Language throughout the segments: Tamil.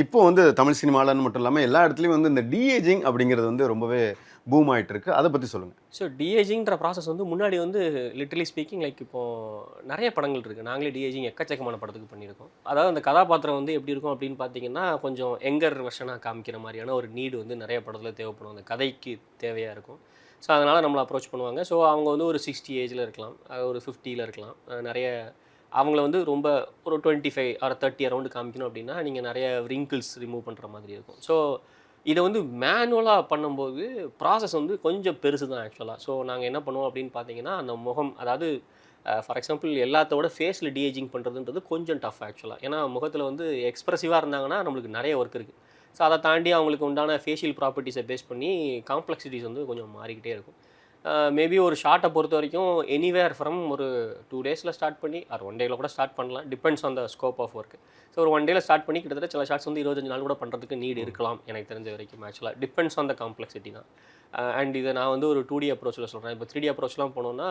இப்போ வந்து தமிழ் சினிமாலன்னு மட்டும் இல்லாமல் எல்லா இடத்துலையும் வந்து இந்த டிஏஜிங் அப்படிங்கிறது வந்து ரொம்பவே பூம் ஆயிட்டு இருக்கு. அதை பற்றி சொல்லுங்கள். ஸோ டிஏஜிங்கிற ப்ராசஸ் வந்து முன்னாடி வந்து லிட்டரலி ஸ்பீக்கிங் லைக் நிறைய படங்கள் இருக்குது. நாங்களே டிஏஜிங் எக்கச்சக்கமான படத்துக்கு பண்ணியிருக்கோம். அதாவது அந்த கதாபாத்திரம் வந்து எப்படி இருக்கும் அப்படின்னு பார்த்தீங்கன்னா, கொஞ்சம் யங்கர் வெர்ஷனாக காமிக்கிற மாதிரியான ஒரு நீடு வந்து நிறைய படத்தில் தேவைப்படும். அந்த கதைக்கு தேவையாக இருக்கும். ஸோ அதனால் நம்மளை அப்ரோச் பண்ணுவாங்க. ஸோ அவங்க வந்து ஒரு 60 ஏஜில் இருக்கலாம், ஒரு 50ல் இருக்கலாம். நிறைய அவங்கள வந்து ரொம்ப ஒரு 25 ஆர் 30 அரௌண்டு காமிக்கணும் அப்படின்னா, நீங்கள் நிறைய ரிங்கிள்ஸ் ரிமூவ் பண்ணுற மாதிரி இருக்கும். ஸோ இதை வந்து மேனுவலாக பண்ணும்போது ப்ராசஸ் வந்து கொஞ்சம் பெருசு தான் ஆக்சுவலாக. ஸோ நாங்கள் என்ன பண்ணுவோம் அப்படின்னு பார்த்தீங்கன்னா, அந்த முகம் அதாவது ஃபார் எக்ஸாம்பிள் எல்லாத்தோட ஃபேஸில் டிஏஜிங் பண்ணுறதுன்றது கொஞ்சம் டஃப் ஆக்சுவலாக. ஏன்னா முகத்தில் வந்து எக்ஸ்ப்ரெசிவாக இருந்தாங்கன்னா நம்மளுக்கு நிறைய ஒர்க் இருக்குது. ஸோ அதை தாண்டி அவங்களுக்கு உண்டான ஃபேஷியல் ப்ராப்பர்ட்டிஸை பேஸ் பண்ணி காம்ப்ளெக்சிட்டிஸ் வந்து கொஞ்சம் மாறிக்கிட்டே இருக்கும். மேபி ஒரு ஷார்ட்டை பொறுத்த வரைக்கும் எனிவேர் ஃப்ரம் ஒரு 2 டேஸில் ஸ்டார்ட் பண்ணி ஆர் 1 டேயில் கூட ஸ்டார்ட் பண்ணலாம். Depends on the scope of work. So ஒரு 1 டேயில் ஸ்டார்ட் பண்ணி கிட்டத்தட்ட சில ஷார்ட்ஸ் வந்து 25 நாள் கூட பண்ணுறதுக்கு நீட் இருக்கலாம் எனக்கு தெரிஞ்ச வரைக்கும். ஆக்சுவலாக டிபெண்ட்ஸ் ஆன் த காம்ப்ளெக்சிட்டி தான். அண்ட் இதை நான் வந்து ஒரு 2D அப்ரோச்சில் சொல்கிறேன். இப்போ 3D அப்ரோச்லாம் போனோன்னா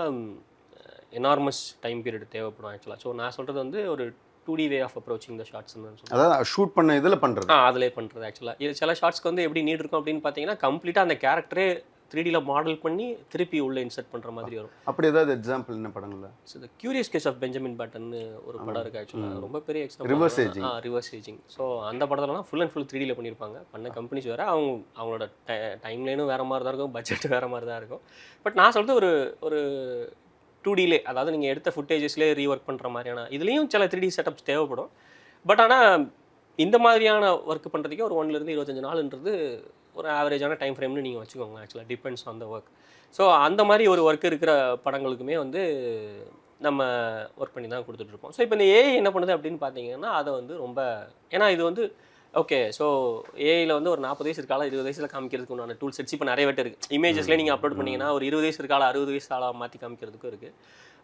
எனார்மஸ் டைம் பீரியட் தேவைப்படும் ஆக்சுவலாக. ஸோ நான் சொல்கிறது வந்து ஒரு 2D வே ஆஃப் அப்ரோச்சிங் த ஷார்ட்ஸ்னு சொல்லுவேன். அதாவது ஷூட் பண்ண இதில் பண்ணுறது. அதிலே பண்ணுறது ஆக்சுவலாக. இது சில ஷார்ட்ஸ்க்கு வந்து எப்படி நீட் இருக்கும் அப்படின்னு பார்த்தீங்கன்னா, கம்ப்ளீட்டாக அந்த கேரக்டரே 3Dயில் மாடல் பண்ணி திருப்பி உள்ளே இன்சர்ட் பண்ணுற மாதிரி வரும். அப்படி ஏதாவது எக்ஸாம்பிள் என்ன படங்கள்ல? So the curious case of Benjamin பட்டன்னு ஒரு படம் இருக்குது ஆக்சுவலாக. ரொம்ப பெரிய எக்ஸாம்பிள். Reverse ageing. ஸோ அந்த படத்துலலாம் ஃபுல் அண்ட் ஃபுல் 3Dயில் பண்ணியிருப்பாங்க. பண்ண கம்பெனிஸ் வேறு, அவங்களோட டைம் லைனும் வேறு மாதிரி தான் இருக்கும், பட்ஜெட் வேறு மாதிரி தான் இருக்கும். பட் நான் சொல்கிறது ஒரு 2Dலே, அதாவது நீங்கள் எடுத்த ஃபுட்டேஜஸ்லேயே ரீஒர்க் பண்ணுற மாதிரியான இதுலேயும் சில 3D செட்டப்ஸ் தேவைப்படும். பட் ஆனால் இந்த மாதிரியான ஒர்க் பண்ணுறதுக்கே ஒரு 1லேருந்து 25 நாள்ன்றது ஒரு ஆவரேஜான டைம் ஃப்ரேம்னு நீங்கள் வச்சுக்கோங்க. ஆக்சுவலாக depends on the work. So அந்த மாதிரி ஒரு ஒர்க் இருக்கிற படங்களுக்குமே வந்து நம்ம ஒர்க் பண்ணி தான் கொடுத்துட்ருப்போம். ஸோ இப்போ இந்த ஏஐ என்ன பண்ணுது அப்படின்னு பார்த்தீங்கன்னா, அதை வந்து ரொம்ப ஏன்னா இது வந்து ஓகே. ஸோ ஏஐயில் வந்து ஒரு 40 வயசு இருக்கால 20 வயசில் காமிக்கிறதுக்கு உண்டான டூல் செட்ஸ் இப்போ நிறைய பேர் இருக்குது. இமேஜஸ்லேயே நீங்கள் அப்லோட் பண்ணிங்கன்னா ஒரு 20 வயசு இருக்கால 60 வயசு ஆளாக மாற்றி காமிக்கிறதுக்கும் இருக்குது.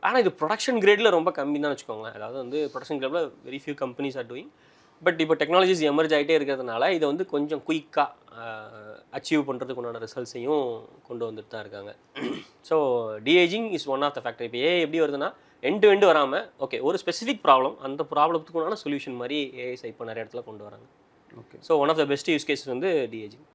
ஆனால் இது ப்ரொடக்ஷன் கிரேடில் ரொம்ப கம்மி தான் வச்சுக்கோங்க. அதாவது வந்து ப்ரொடக்ஷன் கிரேடில் very few companies are doing. But இப்போ டெக்னாலஜிஸ் எமர்ஜ் ஆகிட்டே இருக்கிறதுனால இதை வந்து கொஞ்சம் குயிக்காக அச்சீவ் பண்ணுறதுக்கு உண்டான ரிசல்ட்ஸையும் கொண்டு வந்துட்டு தான் இருக்காங்க. So de-aging is one of the factor. இப்போ ஏஐ எப்படி வருதுன்னா எண்ட் டு எண்டு வராமல் ஓகே ஒரு ஸ்பெசிஃபிக் ப்ராப்ளம், அந்த ப்ராப்ளத்துக்கு உண்டான சொல்யூஷன் மாதிரி ஏஐ இப்போ நிறைய இடத்துல கொண்டு வராங்க. Okay. So one of the best use cases வந்து டிஏஜிங்.